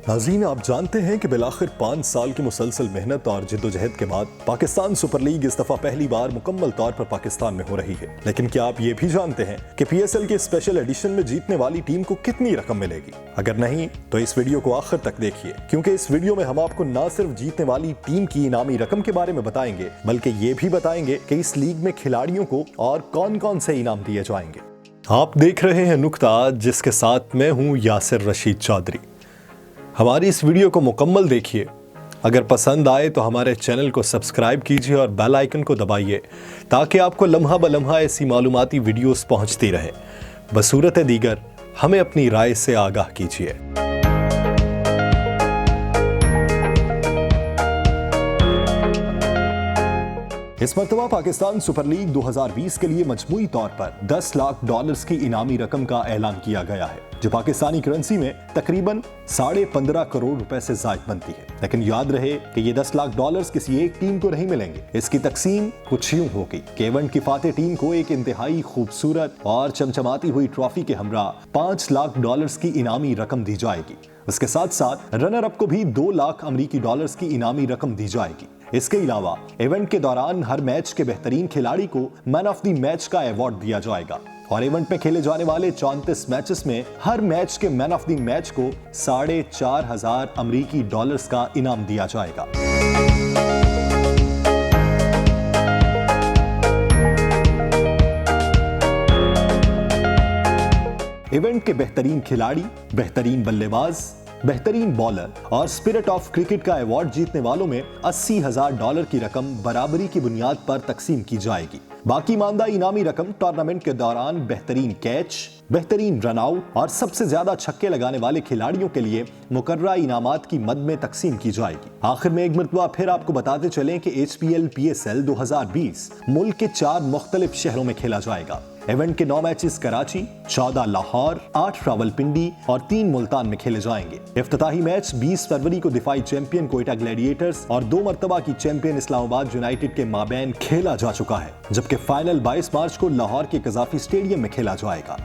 नाज़रीन, आप जानते हैं कि बिलाखिर 5 साल की मुसलसल मेहनत और जिद्दोजहद के बाद पाकिस्तान सुपर लीग इस दफा पहली बार मुकम्मल तौर पर पाकिस्तान में हो रही है। लेकिन क्या आप ये भी जानते हैं कि PSL के स्पेशल एडिशन में जीतने वाली टीम को कितनी रकम मिलेगी? अगर नहीं तो इस वीडियो को आखिर तक देखिए, क्योंकि इस वीडियो में हम आपको न सिर्फ जीतने वाली टीम की इनामी रकम के बारे में बताएंगे, बल्कि ये भी बताएंगे कि इस लीग में खिलाड़ियों को और कौन कौन से इनाम दिए जाएंगे। आप देख रहे हैं नुक्ता, जिसके साथ मैं हूँ यासिर रशीद चौधरी। हमारी इस वीडियो को मुकम्मल देखिए। अगर पसंद आए तो हमारे चैनल को सब्सक्राइब कीजिए और बेल आइकन को दबाइए, ताकि आपको लम्हा ब लम्हा ऐसी मालूमाती वीडियोस पहुंचती रहें। बसूरत दीगर हमें अपनी राय से आगाह कीजिए। इस मरतबा पाकिस्तान सुपर लीग 2020 के लिए मजमूई तौर पर $10 लाख की इनामी रकम का ऐलान किया गया है, जो पाकिस्तानी करेंसी में तकरीबन 15.5 करोड़ रुपए से जायद बनती है। लेकिन याद रहे कि ये $10 लाख किसी एक टीम को नहीं मिलेंगे। इसकी तकसीम कुछ यूं होगी कि इवेंट की फातेह टीम को एक इंतहाई खूबसूरत और चमचमाती हुई ट्रॉफी के हमरा $5 लाख की इनामी रकम दी जाएगी। उसके साथ साथ रनर अप को भी $2 लाख की इनामी रकम दी जाएगी। इसके अलावा इवेंट के दौरान हर मैच के बेहतरीन खिलाड़ी को मैन ऑफ द मैच का अवार्ड दिया जाएगा और इवेंट में खेले जाने वाले 34 मैचेस में हर मैच के मैन ऑफ द मैच को $4,500 का इनाम दिया जाएगा। इवेंट के बेहतरीन खिलाड़ी, बेहतरीन बल्लेबाज, बेहतरीन बॉलर और स्पिरिट ऑफ क्रिकेट का अवार्ड जीतने वालों में $80,000 की रकम बराबरी की बुनियाद पर तकसीम की जाएगी। बाकी मानदा इनामी रकम टूर्नामेंट के दौरान बेहतरीन कैच, बेहतरीन रन आउट और सबसे ज्यादा छक्के लगाने वाले खिलाड़ियों के लिए मुकर्ररा इनामात की मद में तकसीम की जाएगी। आखिर में एक मरतबा फिर आपको बताते चलें कि HPL PSL 2020 मुल्क के 4 मुख्तलिफ शहरों में खेला जाएगा। इवेंट के 9 मैचेस कराची, 14 लाहौर, 8 रावलपिंडी और 3 मुल्तान में खेले जाएंगे। इफ्तिताही मैच 20 फरवरी को दिफाई चैंपियन कोयटा ग्लैडिएटर्स और 2 मरतबा की चैंपियन इस्लामाबाद यूनाइटेड के माबैन खेला जा चुका है, जबकि फाइनल 22 मार्च को लाहौर के कजाफी स्टेडियम में खेला जाएगा।